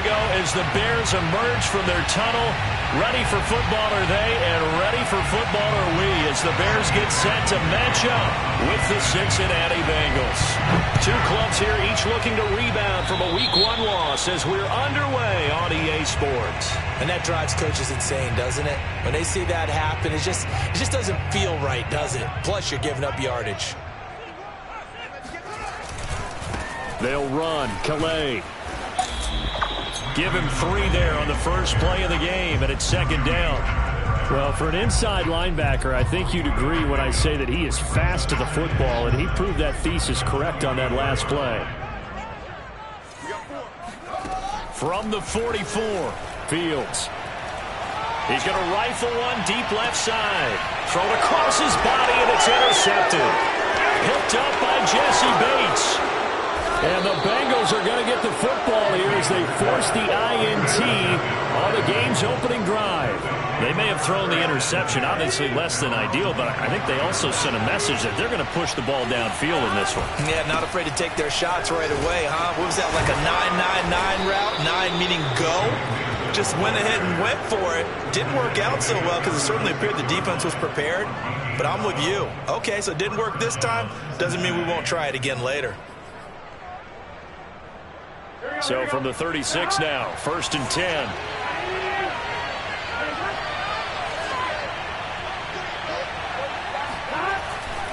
go as the Bears emerge from their tunnel. Ready for football are they, and ready for football are we as the Bears get set to match up with the Cincinnati Bengals. Two clubs here, each looking to rebound from a Week 1 loss as we're underway on EA Sports. And that drives coaches insane, doesn't it? When they see that happen, it just doesn't feel right, does it? Plus, you're giving up yardage. They'll run. Calais. Give him 3 there on the first play of the game, and it's second down. Well, for an inside linebacker, I think you'd agree when I say that he is fast to the football, and he proved that thesis correct on that last play. From the 44, Fields. He's going to rifle one deep left side. Thrown across his body, and it's intercepted. Picked up by Jesse Bates. And the Bengals are going to get the football here as they force the INT on the game's opening drive. They may have thrown the interception, obviously less than ideal, but I think they also sent a message that they're going to push the ball downfield in this one. Yeah, not afraid to take their shots right away, huh? What was that, like a 9-9-9 route? 9 meaning go? Just went ahead and went for it. Didn't work out so well because it certainly appeared the defense was prepared. But I'm with you. Okay, so it didn't work this time. Doesn't mean we won't try it again later. So from the 36 now, 1st and 10.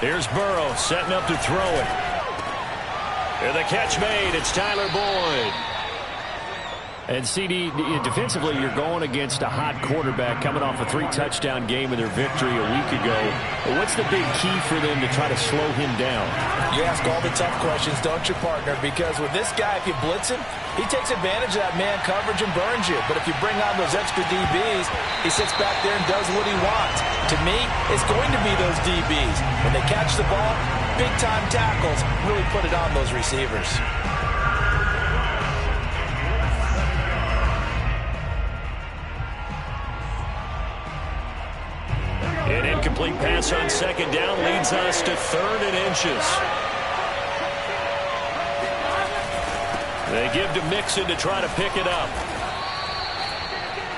Here's Burrow setting up to throw it. And the catch made. It's Tyler Boyd. And CD, defensively, you're going against a hot quarterback coming off a 3-touchdown game in their victory a week ago. What's the big key for them to try to slow him down? You ask all the tough questions, don't you, partner? Because with this guy, if you blitz him, he takes advantage of that man coverage and burns you. But if you bring on those extra DBs, he sits back there and does what he wants. To me, it's going to be those DBs. When they catch the ball, big-time tackles really put it on those receivers. An incomplete pass on second down leads us to 3rd and inches. They give to Mixon to try to pick it up.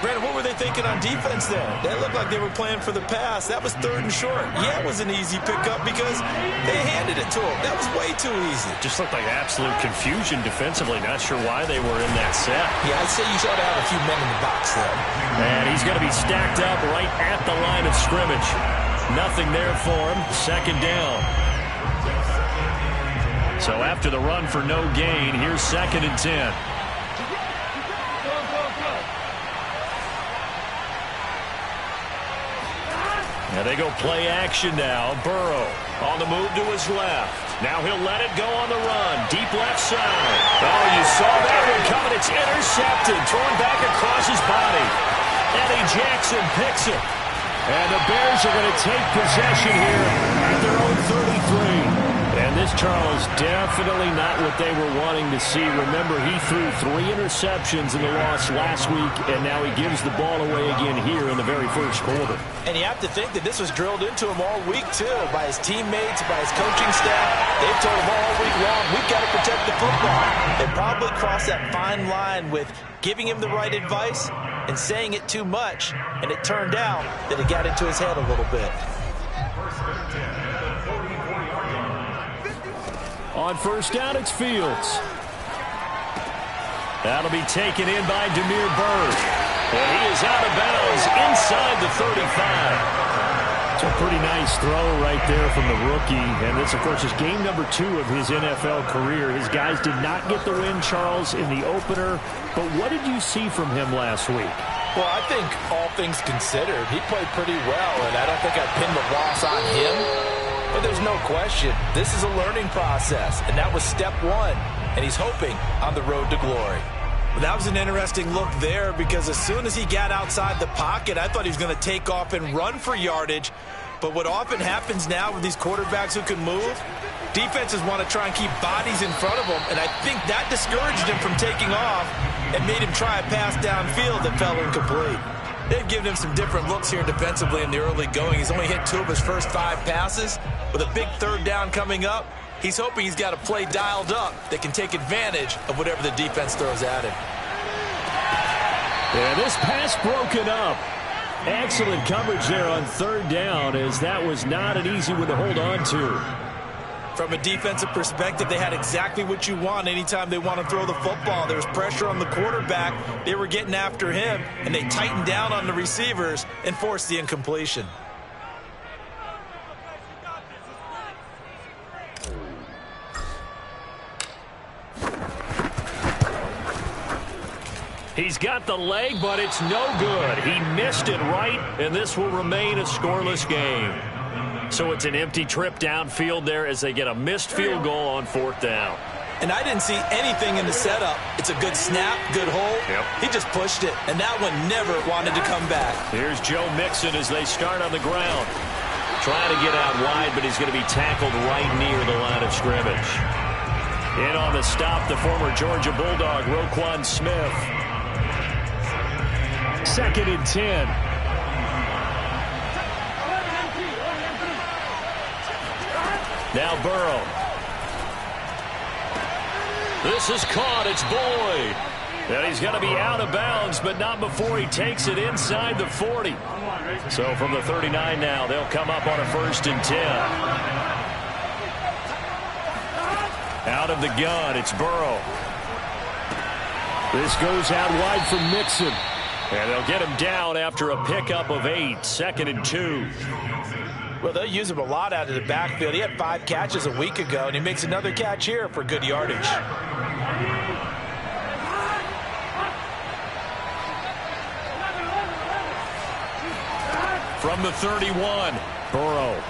Brandon, what were they thinking on defense there? They looked like they were playing for the pass. That was 3rd and short. Yeah, it was an easy pickup because they handed it to him. That was way too easy. Just looked like absolute confusion defensively. Not sure why they were in that set. Yeah, I'd say you ought to have a few men in the box there. And he's going to be stacked up right at the line of scrimmage. Nothing there for him. Second down. So after the run for no gain, here's 2nd and 10. And they go play action now. Burrow on the move to his left. Now he'll let it go on the run. Deep left side. Oh, you saw that one coming. It's intercepted. Thrown back across his body. Eddie Jackson picks it. And the Bears are going to take possession here at their own 33. And this, Charles, definitely not what they were wanting to see. Remember, he threw 3 interceptions in the loss last week, and now he gives the ball away again here in the very first quarter. And you have to think that this was drilled into him all week, too, by his teammates, by his coaching staff. They've told him all week long, we've got to protect the football. They probably crossed that fine line with giving him the right advice and saying it too much, and it turned out that it got into his head a little bit. On first down, it's Fields. That'll be taken in by Damiere Byrd. And he is out of bounds inside the 35. It's a pretty nice throw right there from the rookie. And this, of course, is game number 2 of his NFL career. His guys did not get the win, Charles, in the opener. But what did you see from him last week? Well, I think all things considered, he played pretty well. And I don't think I'd pin the loss on him. But there's no question, this is a learning process, and that was step 1, and he's hoping on the road to glory. Well, that was an interesting look there because as soon as he got outside the pocket, I thought he was going to take off and run for yardage. But what often happens now with these quarterbacks who can move, defenses want to try and keep bodies in front of them, and I think that discouraged him from taking off and made him try a pass downfield that fell incomplete. They've given him some different looks here defensively in the early going. He's only hit 2 of his first 5 passes. With a big 3rd down coming up, he's hoping he's got a play dialed up that can take advantage of whatever the defense throws at him. Yeah, this pass broken up. Excellent coverage there on third down, as that was not an easy one to hold on to. From a defensive perspective, they had exactly what you want anytime they want to throw the football. There was pressure on the quarterback. They were getting after him, and they tightened down on the receivers and forced the incompletion. He's got the leg, but it's no good. He missed it right, and this will remain a scoreless game. So it's an empty trip downfield there as they get a missed field goal on fourth down. And I didn't see anything in the setup. It's a good snap, good hold. Yep. He just pushed it, and that one never wanted to come back. Here's Joe Mixon as they start on the ground. Trying to get out wide, but he's going to be tackled right near the line of scrimmage. In on the stop, the former Georgia Bulldog, Roquan Smith. 2nd and 10. Now Burrow. This is caught. It's Boyd. And he's going to be out of bounds, but not before he takes it inside the 40. So from the 39 now, they'll come up on a 1st and 10. Out of the gun, it's Burrow. This goes out wide from Mixon. And they'll get him down after a pickup of 8. 2nd and 2. Well, they'll use him a lot out of the backfield. He had 5 catches a week ago, and he makes another catch here for good yardage. From the 31, Burrow.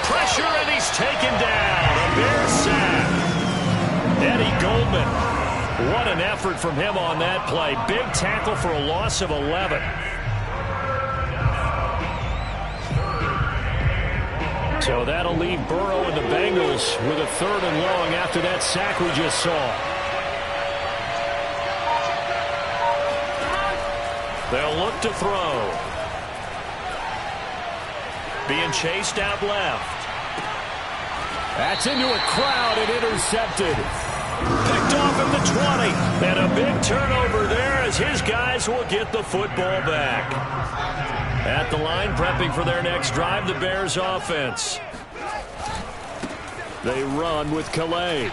Pressure, and he's taken down. A Bear sack. Eddie Goldman. What an effort from him on that play. Big tackle for a loss of 11. So that'll leave Burrow and the Bengals with a 3rd and long after that sack we just saw. They'll look to throw. Being chased out left. That's into a crowd and intercepted. Picked off at the 20. And a big turnover there as his guys will get the football back. At the line, prepping for their next drive, the Bears offense. They run with Calais.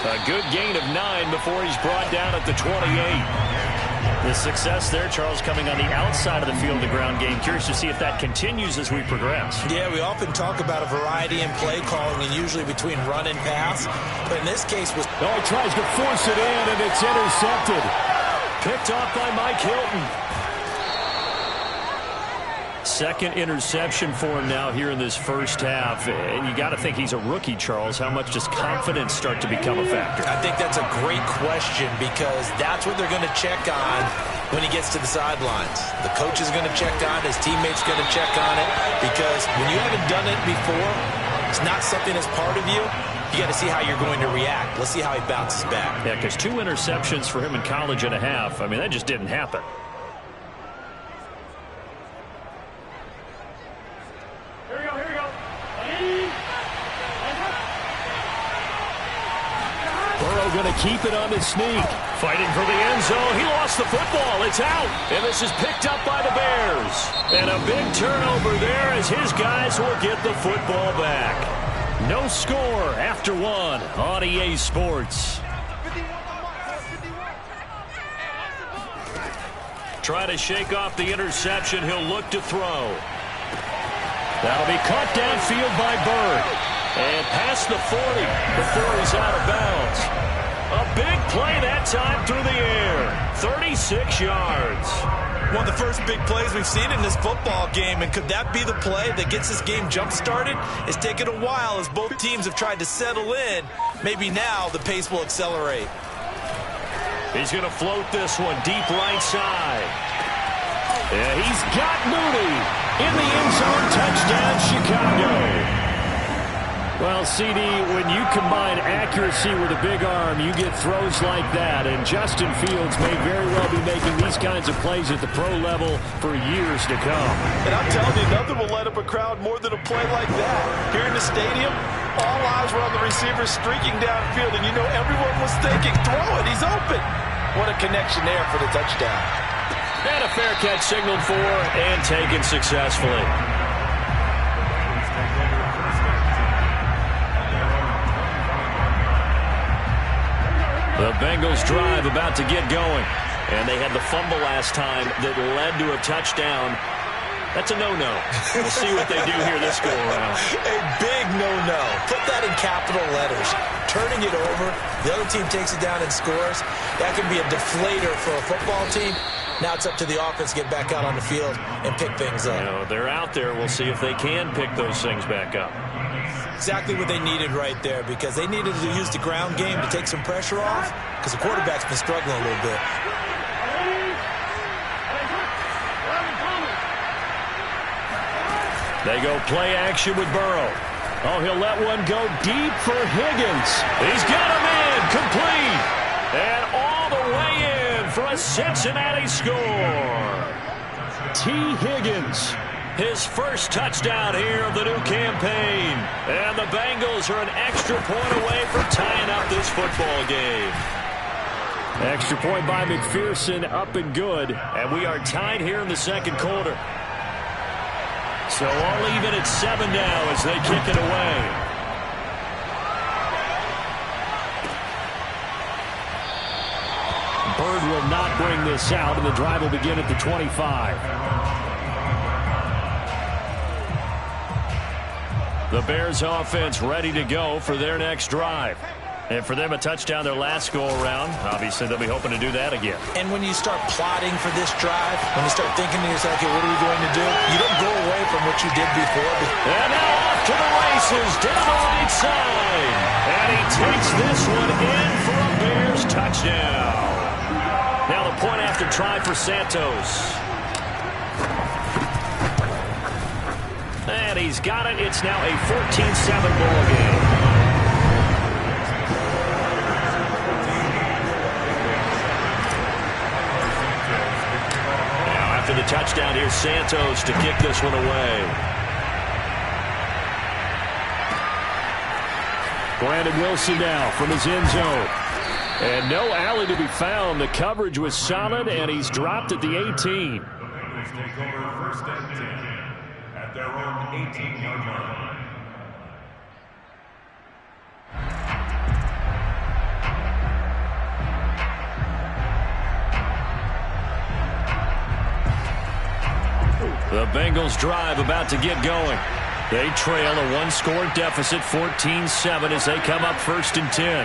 A good gain of 9 before he's brought down at the 28. The success there, Charles, coming on the outside of the field, the ground game. Curious to see if that continues as we progress. Yeah, we often talk about a variety in play calling and usually between run and pass. But in this case, he tries to force it in, and it's intercepted. Picked off by Mike Hilton. 2nd interception for him now here in this first half. And you got to think he's a rookie, Charles. How much does confidence start to become a factor? I think that's a great question because that's what they're going to check on when he gets to the sidelines. The coach is going to check on, his teammates going to check on it, because when you haven't done it before, it's not something that's part of you. You got to see how you're going to react. Let's see how he bounces back. Yeah, because 2 interceptions for him in college and a half. I mean, that just didn't happen. Going to keep it on the sneak. Fighting for the end zone. He lost the football. It's out. And this is picked up by the Bears. And a big turnover there as his guys will get the football back. No score after 1 on EA Sports. Try to shake off the interception. He'll look to throw. That'll be caught downfield by Bird. And past the 40 before he's out of bounds. A big play that time through the air. 36 yards. One of the first big plays we've seen in this football game, and could that be the play that gets this game jump-started? It's taken a while as both teams have tried to settle in. Maybe now the pace will accelerate. He's going to float this one deep right side. Yeah, he's got Mooney in the end zone. Touchdown, Chicago. Well, CD, when you combine accuracy with a big arm, you get throws like that. And Justin Fields may very well be making these kinds of plays at the pro level for years to come. And I'm telling you, nothing will light up a crowd more than a play like that. Here in the stadium, all eyes were on the receiver streaking downfield, and you know everyone was thinking, throw it, he's open. What a connection there for the touchdown. And a fair catch signaled for and taken successfully. The Bengals drive about to get going. And they had the fumble last time that led to a touchdown. That's a no-no. We'll see what they do here this go-around. A big no-no. Put that in capital letters. Turning it over, the other team takes it down and scores. That can be a deflator for a football team. Now it's up to the offense to get back out on the field and pick things up. You know, they're out there. We'll see if they can pick those things back up. Exactly what they needed right there, because they needed to use the ground game to take some pressure off, because the quarterback's been struggling a little bit. They go play action with Burrow. Oh, he'll let one go deep for Higgins. He's got him in, complete. And all the way in for a Cincinnati score. T. Higgins, his first touchdown here of the new campaign. And the Bengals are an extra point away from tying up this football game. Extra point by McPherson, up and good. And we are tied here in the second quarter. So all even at 7 now as they kick it away. Bird will not bring this out, and the drive will begin at the 25. The Bears offense ready to go for their next drive. And for them, a touchdown their last go-around. Obviously, they'll be hoping to do that again. And when you start plotting for this drive, when you start thinking to yourself, okay, what are we going to do? You don't go away from what you did before. And now off to the races, down the right side. And he takes this one in for a Bears touchdown. Now the point after try for Santos. And he's got it. It's now a 14-7 ball game. After the touchdown, here's Santos to kick this one away. Brandon Wilson now from his end zone. And no alley to be found. The coverage was solid, and he's dropped at the 18. Take over first and 10 at their own 18-yard line. The Bengals drive about to get going. They trail a one-score deficit, 14-7, as they come up first and 10.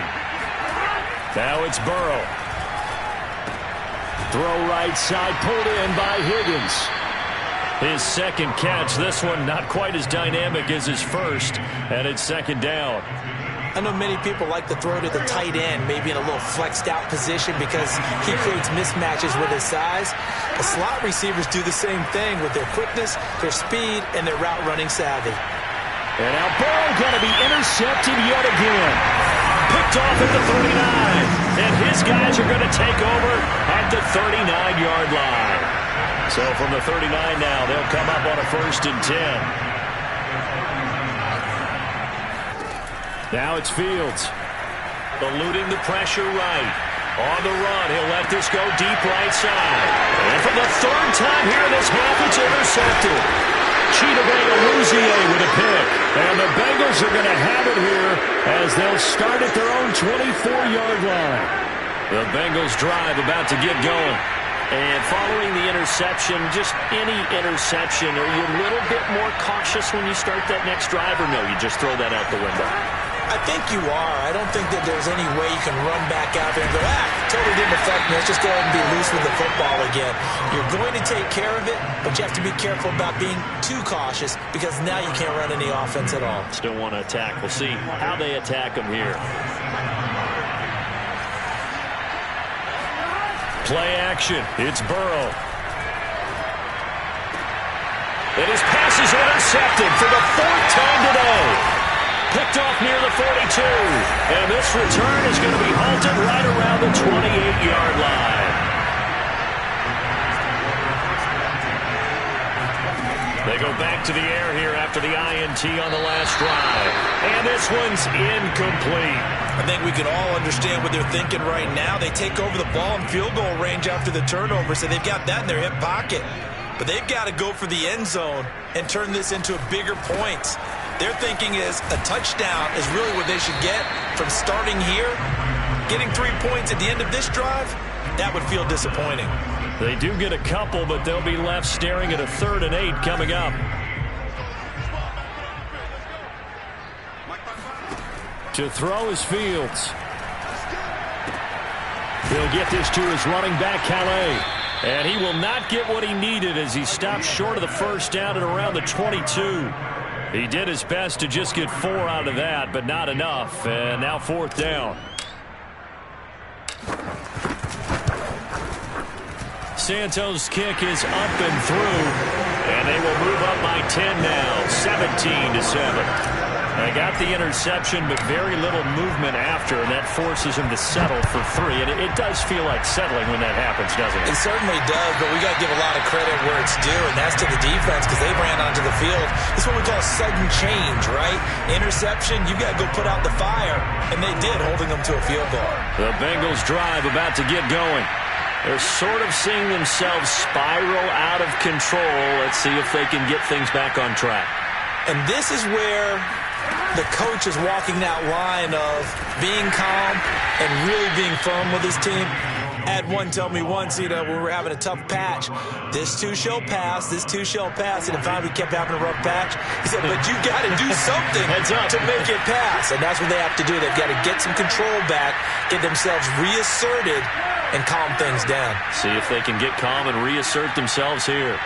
Now it's Burrow. Throw right side, pulled in by Higgins. His second catch. This one not quite as dynamic as his first, and it's second down. I know many people like to throw to the tight end, maybe in a little flexed out position because he creates mismatches with his size. The slot receivers do the same thing with their quickness, their speed, and their route running savvy. And now Burrow going to be intercepted yet again. Picked off at the 39. And his guys are going to take over at the 39-yard line. So from the 39 now, they'll come up on a first and 10. Now it's Fields. Eluding the pressure right. On the run, he'll let this go deep right side. And for the third time here in this half, it's intercepted. Chidobe with a pick. And the Bengals are going to have it here as they'll start at their own 24-yard line. The Bengals drive about to get going. And following the interception, just any interception, are you a little bit more cautious when you start that next drive, or no, you just throw that out the window? I think you are. I don't think that there's any way you can run back out there and go, totally didn't affect me. Let's just go ahead and be loose with the football again. You're going to take care of it, but you have to be careful about being too cautious because now you can't run any offense at all. Still want to attack. We'll see how they attack them here. Play action. It's Burrow. And his pass is intercepted for the fourth time today. Picked off near the 42. And this return is going to be halted right around the 28-yard line. They go back back to the air here after the INT on the last drive. And this one's incomplete. I think we can all understand what they're thinking right now. They take over the ball in field goal range after the turnover, so they've got that in their hip pocket. But they've got to go for the end zone and turn this into a bigger point. Their thinking is a touchdown is really what they should get from starting here. Getting 3 points at the end of this drive, that would feel disappointing. They do get a couple, but they'll be left staring at a 3rd and 8 coming up. To throw is Fields. He'll get this to his running back, Calais. And he will not get what he needed as he stopped short of the first down at around the 22. He did his best to just get 4 out of that, but not enough. And now 4th down. Santos' kick is up and through, and they will move up by 10 now, 17-7. They got the interception, but very little movement after, and that forces him to settle for 3. And it does feel like settling when that happens, doesn't it? It certainly does, but we got to give a lot of credit where it's due, and that's to the defense because they ran onto the field. It's what we call sudden change, right? Interception, you got to go put out the fire, and they did, holding them to a field goal. The Bengals drive about to get going. They're sort of seeing themselves spiral out of control. Let's see if they can get things back on track. And this is where the coach is walking that line of being calm and really being firm with his team. I had one tell me once, when we were having a tough patch, this too shall pass, this too shall pass, and if we kept having a rough patch, he said, but you got to do something to make it pass, and that's what they have to do. They've got to get some control back, get themselves reasserted, and calm things down. See if they can get calm and reassert themselves here.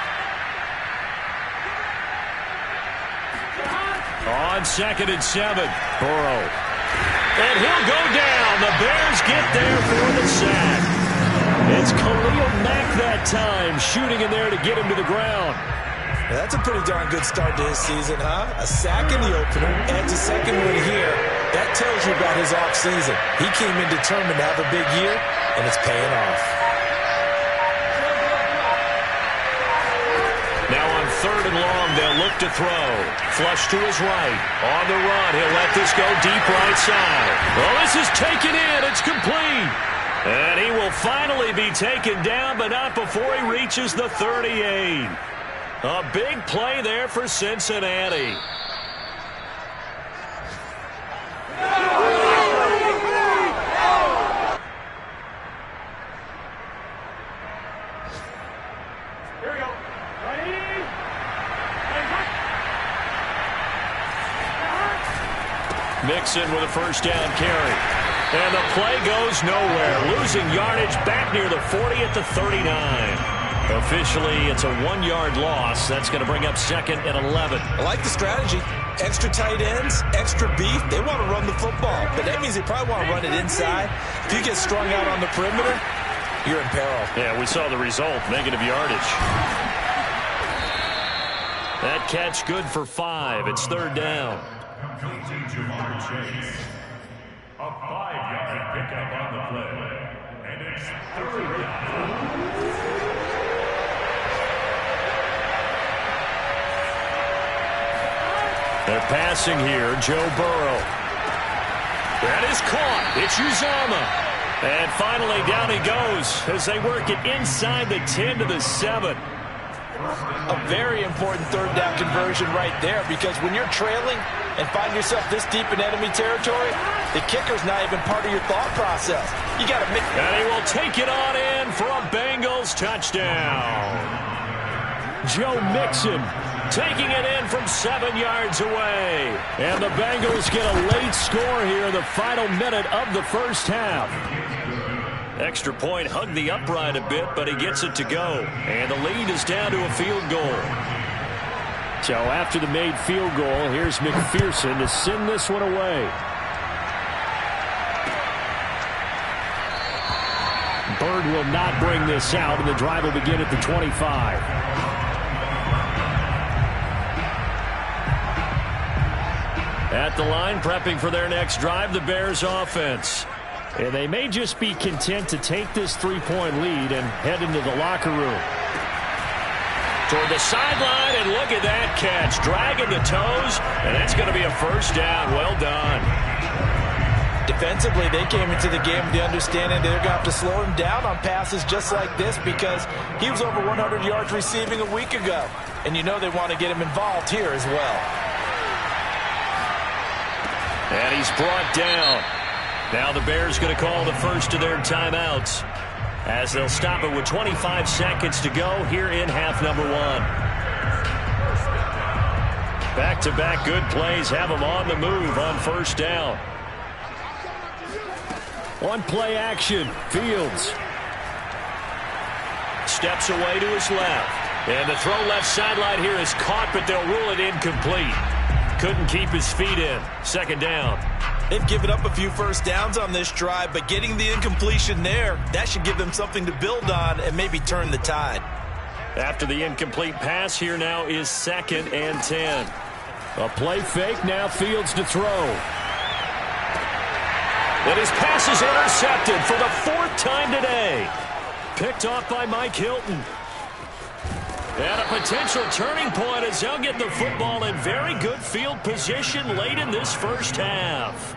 On 2nd and 7, Burrow. And he'll go down. The Bears get there for the sack. It's Khalil Mack that time, shooting in there to get him to the ground. That's a pretty darn good start to his season, huh? A sack in the opener, adds a second one here. That tells you about his offseason. He came in determined to have a big year, and it's paying off. Now on 3rd and long, they'll look to throw. Flush to his right. On the run, he'll let this go deep right side. Well, this is taken in. It's complete. And he will finally be taken down, but not before he reaches the 38. A big play there for Cincinnati. Mixon with a first down carry. And the play goes nowhere. Losing yardage back near the 40 at the 39. Officially, it's a 1-yard loss. That's going to bring up 2nd and 11. I like the strategy. Extra tight ends, extra beef. They want to run the football, but that means they probably want to run it inside. If you get strung out on the perimeter, you're in peril. Yeah, we saw the result, negative yardage. That catch good for 5. It's 3rd down. Complete to Jamar Chase. A 5-yard pickup on the play. And it's 3rd down. They're passing here. Joe Burrow. That is caught. It's Uzomah. And finally down he goes as they work it inside the 10 to the 7. A very important 3rd down conversion right there, because when you're trailing and find yourself this deep in enemy territory, the kicker's not even part of your thought process. You got to make. And he will take it on in for a Bengals touchdown. Joe Mixon taking it in from 7 yards away. And the Bengals get a late score here in the final minute of the first half. Extra point hugged the upright a bit, but he gets it to go. And the lead is down to a field goal. So after the made field goal, here's McPherson to send this one away. Bird will not bring this out, and the drive will begin at the 25. At the line, prepping for their next drive, the Bears offense. And they may just be content to take this 3-point lead and head into the locker room. toward the sideline, and look at that catch. Dragging the toes, and that's going to be a first down. Well done. Defensively, they came into the game with the understanding they're going to have to slow him down on passes just like this because he was over 100 yards receiving a week ago. And you know they want to get him involved here as well. And he's brought down. Now the Bears going to call the first of their timeouts as they'll stop it with 25 seconds to go here in half number one. Back-to-back good plays have them on the move on first down. One play action. Fields steps away to his left. And the throw left sideline here is caught, but they'll rule it incomplete. Couldn't keep his feet in. Second down. They've given up a few first downs on this drive, but getting the incompletion there, that should give them something to build on and maybe turn the tide. After the incomplete pass, here now is 2nd and 10. A play fake, now Fields to throw. And his pass is intercepted for the 4th time today. Picked off by Mike Hilton. And a potential turning point as they'll get the football in very good field position late in this first half.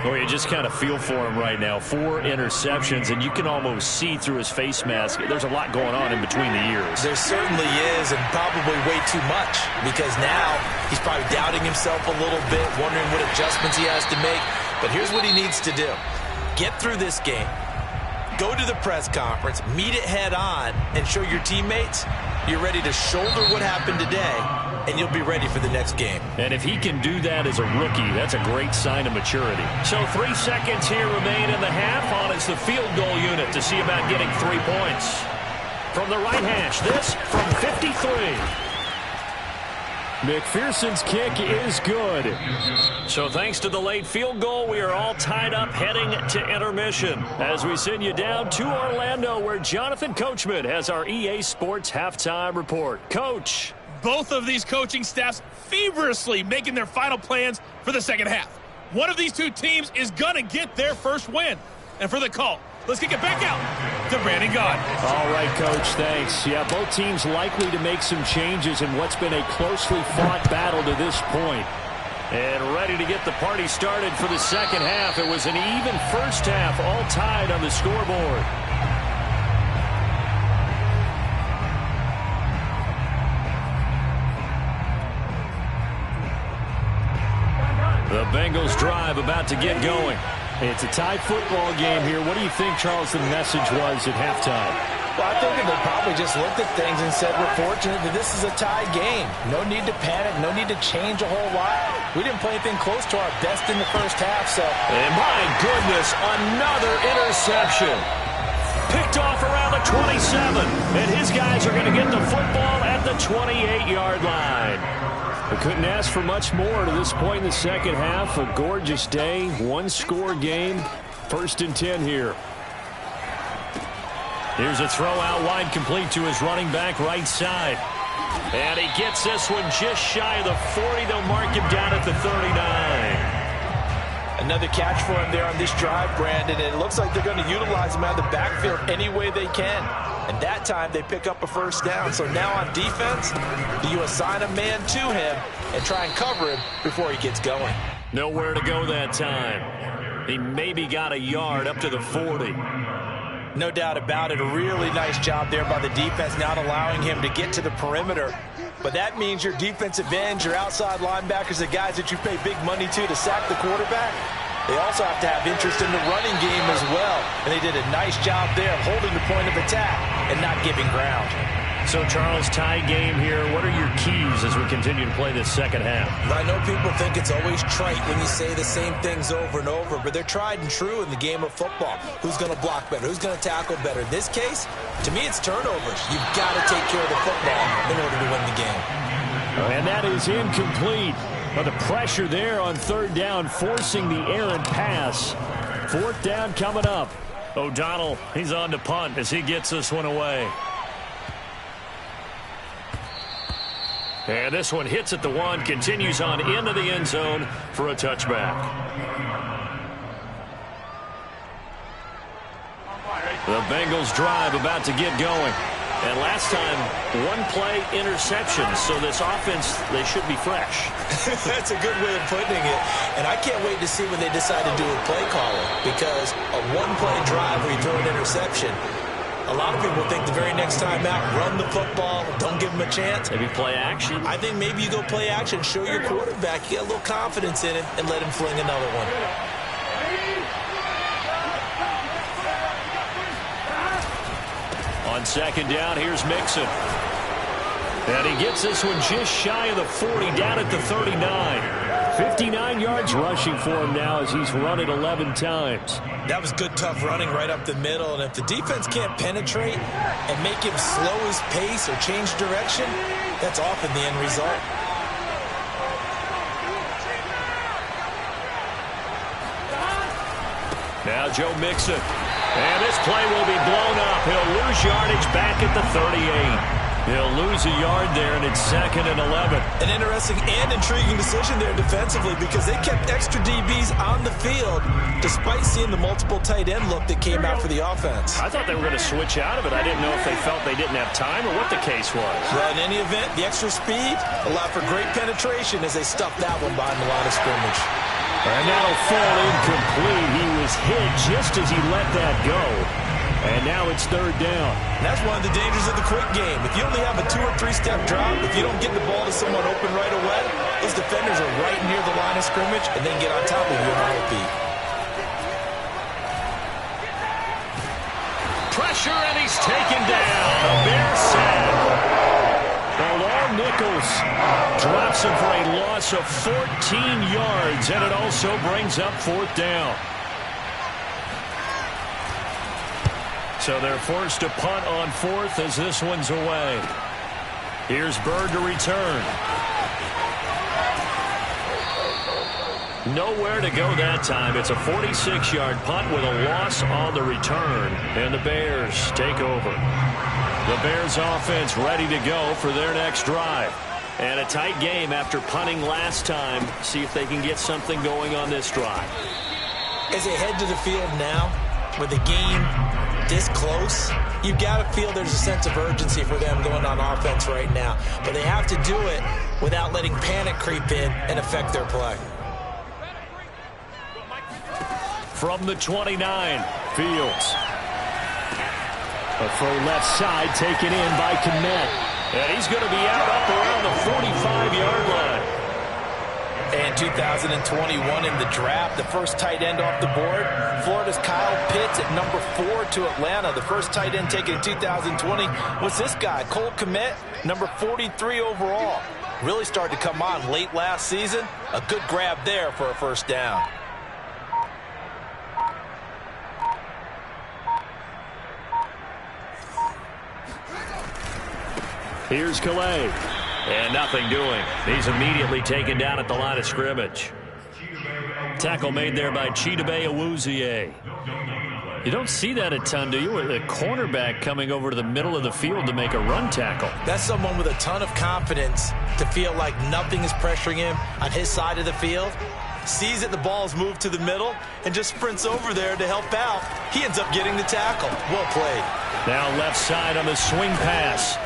Well, you just kind of feel for him right now. 4 interceptions, and you can almost see through his face mask. There's a lot going on in between the ears. There certainly is, and probably way too much, because now he's probably doubting himself a little bit, wondering what adjustments he has to make. But here's what he needs to do. Get through this game. Go to the press conference, meet it head on, and show your teammates you're ready to shoulder what happened today, and you'll be ready for the next game. And if he can do that as a rookie, that's a great sign of maturity. So 3 seconds here remain in the half. On is the field goal unit to see about getting 3 points. From the right hash, this from 53. McPherson's kick is good. So thanks to the late field goal, we are all tied up heading to intermission as we send you down to Orlando where Jonathan Coachman has our EA Sports halftime report. Coach. Both of these coaching staffs feverishly making their final plans for the second half. One of these two teams is going to get their first win. And for the call, let's kick it back out to Brandon Gaudin. All right, Coach, thanks. Yeah, both teams likely to make some changes in what's been a closely fought battle to this point. And ready to get the party started for the second half. It was an even first half, all tied on the scoreboard. The Bengals drive about to get going. It's a tie football game here. What do you think, Charles, the message was at halftime? Well, I think they probably just looked at things and said, we're fortunate that this is a tie game. No need to panic. No need to change a whole lot. We didn't play anything close to our best in the first half, so. And my goodness, another interception. Picked off around the 27. And his guys are going to get the football at the 28-yard line. We couldn't ask for much more to this point in the second half. A gorgeous day, one-score game. 1st and 10 here. Here's a throw out wide, complete to his running back right side. And he gets this one just shy of the 40. They'll mark him down at the 39. Another catch for him there on this drive, Brandon. And it looks like they're going to utilize him out of the backfield any way they can. And that time they pick up a first down. So now on defense, do you assign a man to him and try and cover him before he gets going? Nowhere to go that time. He maybe got a yard up to the 40. No doubt about it. A really nice job there by the defense, not allowing him to get to the perimeter. But that means your defensive ends, your outside linebackers, the guys that you pay big money to sack the quarterback, they also have to have interest in the running game as well. And they did a nice job there of holding the point of attack and not giving ground. So, Charles, tie game here. What are your keys as we continue to play this second half? I know people think it's always trite when you say the same things over and over, but they're tried and true in the game of football. Who's going to block better? Who's going to tackle better? In this case, to me, it's turnovers. You've got to take care of the football in order to win the game. And that is incomplete. But the pressure there on 3rd down, forcing the errant pass. 4th down coming up. O'Donnell, he's on to punt as he gets this one away. And this one hits at the 1, continues on into the end zone for a touchback. The Bengals drive about to get going. And last time, one-play interception. So this offense, they should be fresh. That's a good way of putting it. And I can't wait to see what they decide to do with play calling, because a one-play drive where you throw an interception, a lot of people think the very next time out, run the football, don't give them a chance. Maybe play action. I think maybe you go play action, show your quarterback, you get a little confidence in it, and let him fling another one. On second down, here's Mixon. And he gets this one just shy of the 40, down at the 39. 59 yards rushing for him now as he's run it 11 times. That was good, tough running right up the middle. And if the defense can't penetrate and make him slow his pace or change direction, that's often the end result. Now Joe Mixon. And this play will be blown up. He'll lose yardage back at the 38. He'll lose a yard there, and it's 2nd and 11. An interesting and intriguing decision there defensively, because they kept extra DBs on the field despite seeing the multiple tight end look that came out for the offense. I thought they were going to switch out of it. I didn't know if they felt they didn't have time or what the case was. Well, in any event, the extra speed allowed for great penetration as they stuffed that one behind the line of scrimmage. And that'll fall incomplete. He was hit just as he let that go. And now it's 3rd down. And that's one of the dangers of the quick game. If you only have a 2- or 3-step drop, if you don't get the ball to someone open right away, those defenders are right near the line of scrimmage and then get on top of you in a heartbeat. Pressure, and he's taken down. A Bears sack. The long Nichols drops him for a loss of 14 yards, and it also brings up 4th down. So they're forced to punt on 4th as this one's away. Here's Bird to return. Nowhere to go that time. It's a 46-yard punt with a loss on the return. And the Bears take over. The Bears offense ready to go for their next drive. And a tight game after punting last time. See if they can get something going on this drive. As they head to the field now, with the game this close, you've got to feel there's a sense of urgency for them going on offense right now. But they have to do it without letting panic creep in and affect their play. From the 29, Fields. A throw left side taken in by Kmet. And he's going to be out up around the 45-yard line. And 2021 in the draft, the first tight end off the board, Florida's Kyle Pitts at number 4 to Atlanta. The first tight end taken in 2020 was this guy, Cole Kmet, number 43 overall. Really started to come on late last season. A good grab there for a first down. Here's Calais. And nothing doing. He's immediately taken down at the line of scrimmage. Tackle made there by Chidobe Awuzie. You don't see that a ton, do you? With a cornerback coming over to the middle of the field to make a run tackle. That's someone with a ton of confidence to feel like nothing is pressuring him on his side of the field. Sees that the ball's moved to the middle and just sprints over there to help out. He ends up getting the tackle. Well played. Now left side on the swing pass.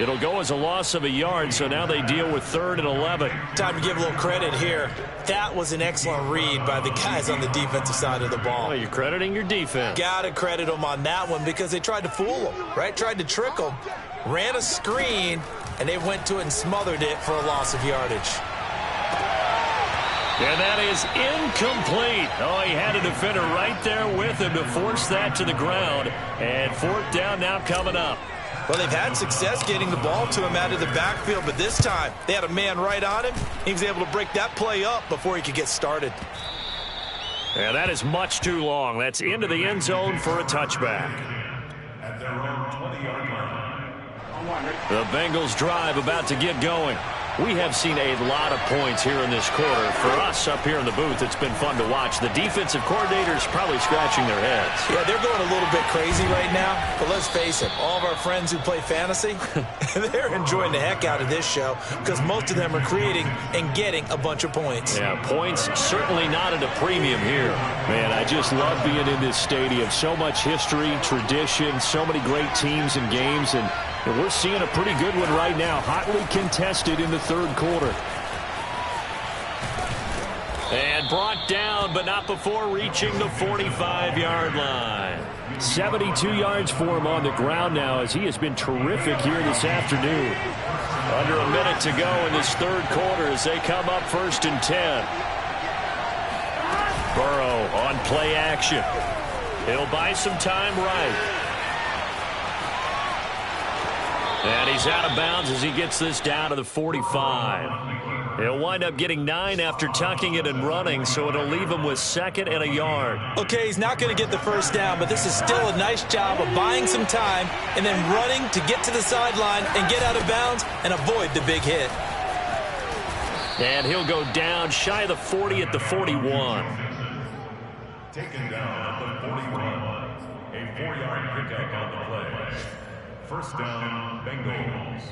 It'll go as a loss of a yard, so now they deal with 3rd and 11. Time to give a little credit here. That was an excellent read by the guys on the defensive side of the ball. Well, you're crediting your defense. Got to credit them on that one because they tried to fool them, right? Tried to trick them. Ran a screen, and they went to it and smothered it for a loss of yardage. And that is incomplete. Oh, he had a defender right there with him to force that to the ground. And 4th down now coming up. Well, they've had success getting the ball to him out of the backfield, but this time they had a man right on him. He was able to break that play up before he could get started. And that is much too long. That's into the end zone for a touchback. At their own 20-yard line. The Bengals drive about to get going. We have seen a lot of points here in this quarter. For us up here in the booth, it's been fun to watch. The defensive coordinators probably scratching their heads. Yeah, they're going a little bit crazy right now. But let's face it, all of our friends who play fantasy, they're enjoying the heck out of this show because most of them are creating and getting a bunch of points. Yeah, points certainly not at a premium here. Man, I just love being in this stadium. So much history, tradition, so many great teams and games, and we're seeing a pretty good one right now, hotly contested in the third quarter. And brought down, but not before reaching the 45-yard line. 72 yards for him on the ground now, as he has been terrific here this afternoon. Under a minute to go in this third quarter as they come up 1st and 10. Burrow on play action. He'll buy some time right. And he's out of bounds as he gets this down to the 45. He'll wind up getting 9 after tucking it and running, so it'll leave him with 2nd and a yard. Okay, he's not going to get the first down, but this is still a nice job of buying some time and then running to get to the sideline and get out of bounds and avoid the big hit. And he'll go down shy of the 40 at the 41. Taken down at the 41. A 4-yard pickup on the play. First down, Bengals.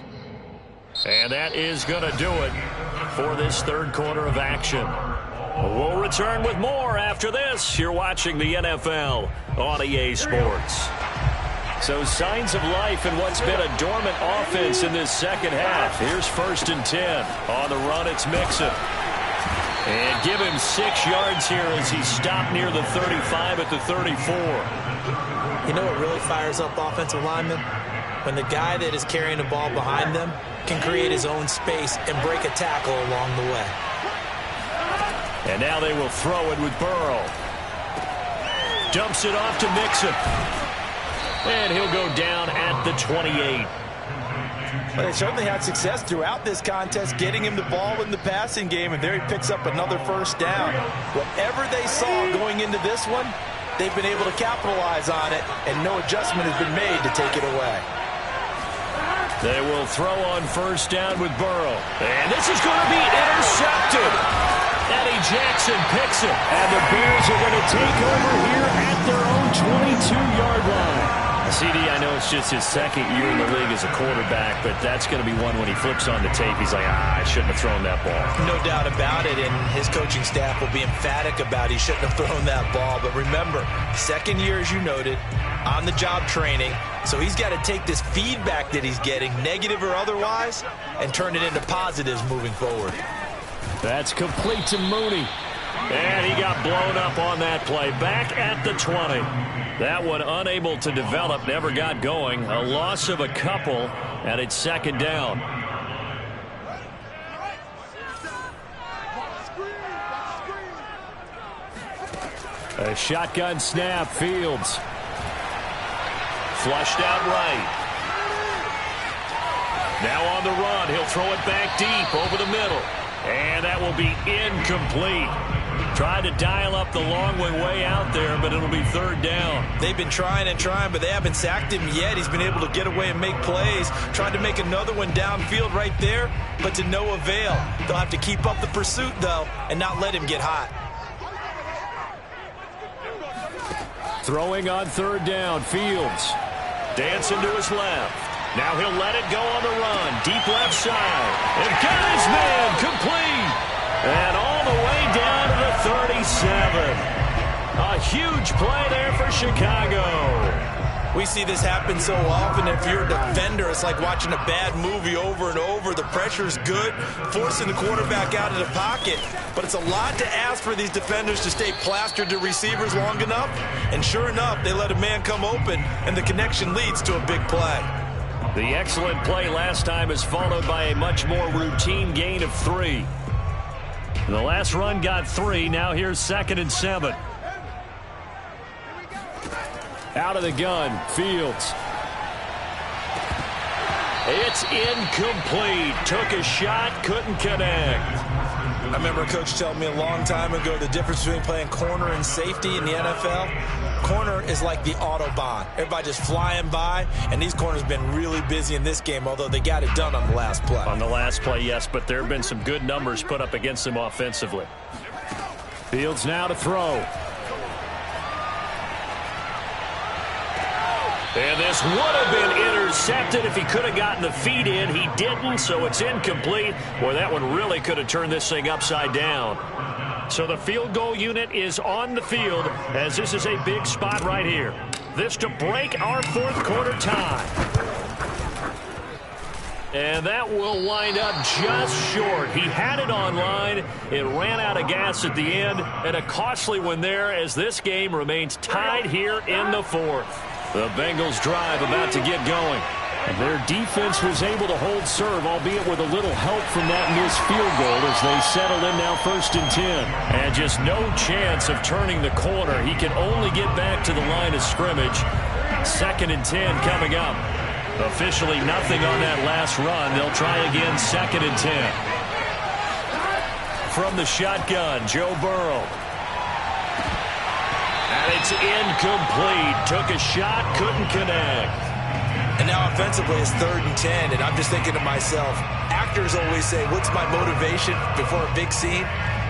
And that is going to do it for this third quarter of action. We'll return with more after this. You're watching the NFL on EA Sports. So signs of life in what's been a dormant offense in this second half. Here's 1st and 10. On the run, it's Mixon. And give him 6 yards here as he stopped near the 35 at the 34. You know what really fires up offensive linemen? When the guy that is carrying the ball behind them can create his own space and break a tackle along the way. And now they will throw it with Burrow. Dumps it off to Mixon. And he'll go down at the 28. But they certainly had success throughout this contest getting him the ball in the passing game, and there he picks up another first down. Whatever they saw going into this one, they've been able to capitalize on it, and no adjustment has been made to take it away. They will throw on first down with Burrow. And this is going to be intercepted. Eddie Jackson picks it. And the Bears are going to take over here at their own 22-yard line. CD, I know it's just his 2nd year in the league as a quarterback, but that's going to be one when he flips on the tape. He's like, I shouldn't have thrown that ball. No doubt about it, and his coaching staff will be emphatic about he shouldn't have thrown that ball. But remember, 2nd year, as you noted, on-the-job training, so he's got to take this feedback that he's getting, negative or otherwise, and turn it into positives moving forward. That's complete to Mooney. And he got blown up on that play. Back at the 20. That one unable to develop, never got going. A loss of a couple, and it's 2nd down. A shotgun snap, Fields. Flushed out right. Now on the run, he'll throw it back deep over the middle. And that will be incomplete. Tried to dial up the long way out there, but it'll be 3rd down. They've been trying and trying, but they haven't sacked him yet. He's been able to get away and make plays. Tried to make another one downfield right there, but to no avail. They'll have to keep up the pursuit, though, and not let him get hot. Throwing on 3rd down, Fields. Dancing to his left. Now he'll let it go on the run. Deep left side. And got his man complete. And all the way down to the 37. A huge play there for Chicago. We see this happen so often. If you're a defender, it's like watching a bad movie over and over. The pressure's good, forcing the quarterback out of the pocket. But it's a lot to ask for these defenders to stay plastered to receivers long enough. And sure enough, they let a man come open, and the connection leads to a big play. The excellent play last time is followed by a much more routine gain of 3. The last run got 3. Now here's 2nd and 7. Out of the gun, Fields. It's incomplete. Took a shot, couldn't connect. I remember a coach telling me a long time ago the difference between playing corner and safety in the NFL. Corner is like the Autobahn. Everybody just flying by, and these corners have been really busy in this game, although they got it done on the last play. On the last play, yes, but there have been some good numbers put up against them offensively. Fields now to throw. And this would have been intercepted if he could have gotten the feet in. He didn't, so it's incomplete. Boy, that one really could have turned this thing upside down. So the field goal unit is on the field as this is a big spot right here. This to break our fourth quarter tie. And that will wind up just short. He had it online. It ran out of gas at the end. And a costly one there as this game remains tied here in the fourth. The Bengals drive about to get going. And their defense was able to hold serve, albeit with a little help from that missed field goal as they settle in now 1st and 10. And just no chance of turning the corner. He can only get back to the line of scrimmage. 2nd and 10 coming up. Officially nothing on that last run. They'll try again 2nd and 10. From the shotgun, Joe Burrow. And it's incomplete. Took a shot, couldn't connect. And now offensively it's 3rd and 10, and I'm just thinking to myself, actors always say, what's my motivation before a big scene?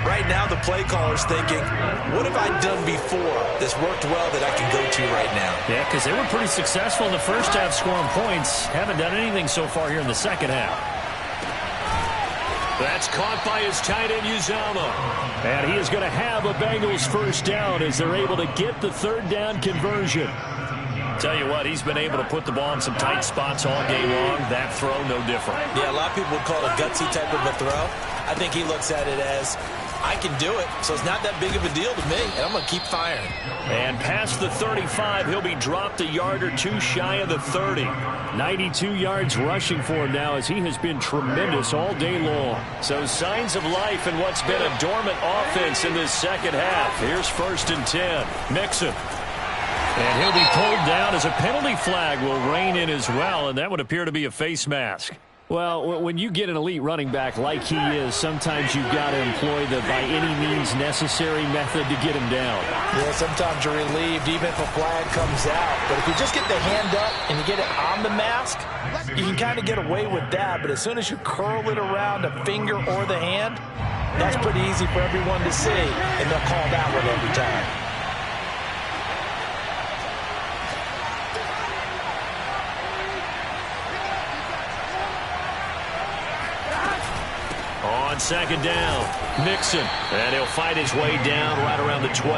Right now the play caller's thinking, what have I done before that's worked well that I can go to right now? Yeah, because they were pretty successful in the first half scoring points. Haven't done anything so far here in the second half. That's caught by his tight end, Uzama. And he is going to have a Bengals first down as they're able to get the 3rd down conversion. Tell you what, he's been able to put the ball in some tight spots all game long. That throw, no different. Yeah, a lot of people would call it a gutsy type of a throw. I think he looks at it as, I can do it, so it's not that big of a deal to me, and I'm going to keep firing. And past the 35, he'll be dropped a yard or two shy of the 30. 92 yards rushing for him now as he has been tremendous all day long. So signs of life in what's been a dormant offense in this second half. Here's 1st and 10. Mixon. And he'll be pulled down as a penalty flag will rein in as well, and that would appear to be a face mask. Well, when you get an elite running back like he is, sometimes you've got to employ the by any means necessary method to get him down. Yeah, sometimes you're relieved even if a flag comes out. But if you just get the hand up and you get it on the mask, you can kind of get away with that. But as soon as you curl it around a finger or the hand, that's pretty easy for everyone to see, and they'll call that one every time. On 2nd down, Mixon. And he'll fight his way down right around the 12.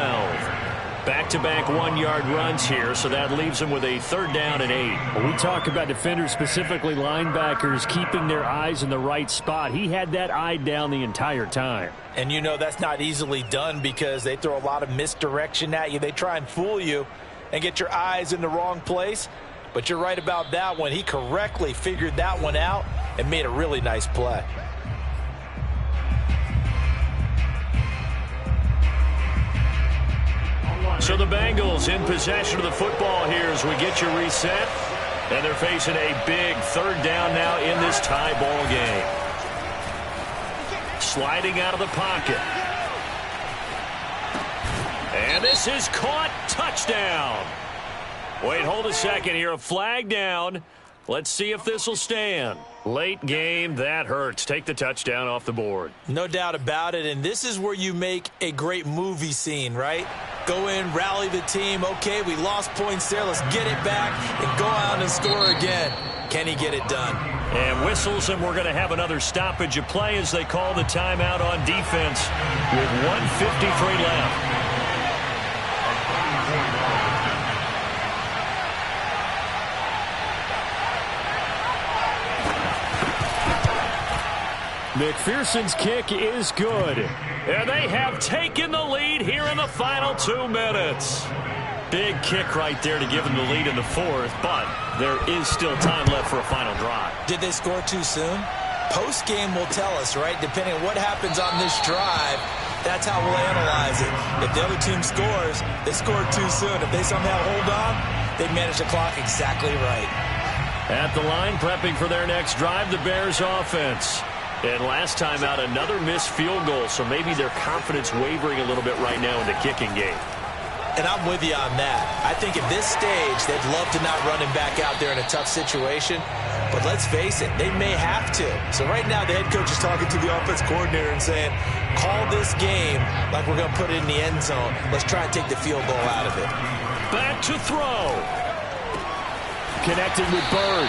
Back-to-back 1-yard runs here, so that leaves him with a 3rd down and 8. When we talk about defenders, specifically linebackers, keeping their eyes in the right spot. He had that eye down the entire time. And you know that's not easily done because they throw a lot of misdirection at you. They try and fool you and get your eyes in the wrong place. But you're right about that one. He correctly figured that one out and made a really nice play. So the Bengals in possession of the football here as we get you reset. And they're facing a big 3rd down now in this tie ball game. Sliding out of the pocket. And this is caught. Touchdown. Wait, hold a second here. A flag down. Let's see if this will stand. Late game, that hurts. Take the touchdown off the board. No doubt about it, and this is where you make a great movie scene, right? Go in, rally the team. Okay, we lost points there. Let's get it back and go out and score again. Can he get it done? And whistles, and we're going to have another stoppage of play as they call the timeout on defense with 1:53 left. McPherson's kick is good. And they have taken the lead here in the final 2 minutes. Big kick right there to give them the lead in the 4th, but there is still time left for a final drive. Did they score too soon? Post-game will tell us, right? Depending on what happens on this drive, that's how we'll analyze it. If the other team scores, they scored too soon. If they somehow hold on, they manage the clock exactly right. At the line, prepping for their next drive, the Bears offense. And last time out, another missed field goal, so maybe their confidence wavering a little bit right now in the kicking game. And I'm with you on that. I think at this stage, they'd love to not run him back out there in a tough situation. But let's face it, they may have to. So right now, the head coach is talking to the offense coordinator and saying, call this game like we're going to put it in the end zone. Let's try and take the field goal out of it. Back to throw. Connecting with Bird.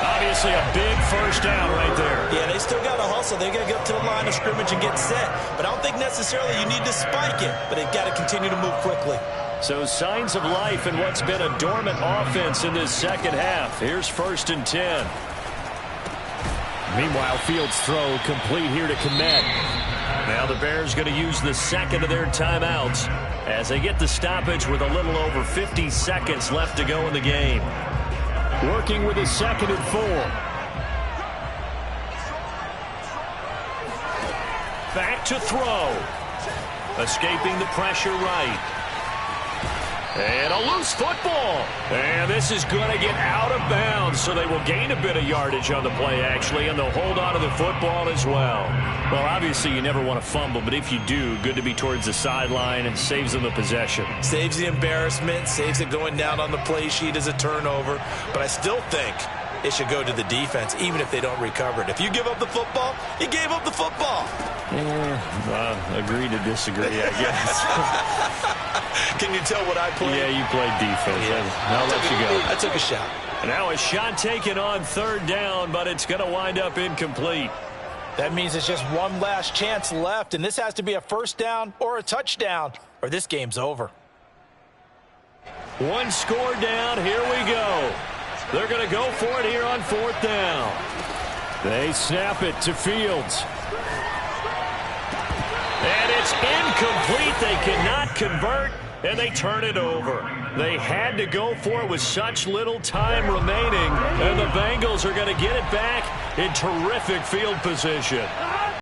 Obviously a big first down right there. Yeah, they still got to hustle. They got to get up to the line of scrimmage and get set. But I don't think necessarily you need to spike it. But they've got to continue to move quickly. So signs of life in what's been a dormant offense in this second half. Here's 1st and 10. Meanwhile, Fields' throw complete here to Kmet. Now the Bears going to use the second of their timeouts as they get the stoppage with a little over 50 seconds left to go in the game. Working with a 2nd and 4. Back to throw. Escaping the pressure right. And a loose football. And this is going to get out of bounds, so they will gain a bit of yardage on the play, actually, and they'll hold on to the football as well. Well, obviously, you never want to fumble, but if you do, good to be towards the sideline and saves them the possession. Saves the embarrassment, saves it going down on the play sheet as a turnover. But I still think it should go to the defense, even if they don't recover it. If you give up the football, you gave up the football. Agree to disagree, I guess. Can you tell what I played? Yeah, you played defense. Yeah. I'll let you go. I took a shot. Now a shot taken on 3rd down, but it's going to wind up incomplete. That means it's just one last chance left, and this has to be a 1st down or a touchdown, or this game's over. One score down. Here we go. They're going to go for it here on 4th down. They snap it to Fields. And it's incomplete. They cannot convert, and they turn it over. They had to go for it with such little time remaining, and the Bengals are going to get it back in terrific field position.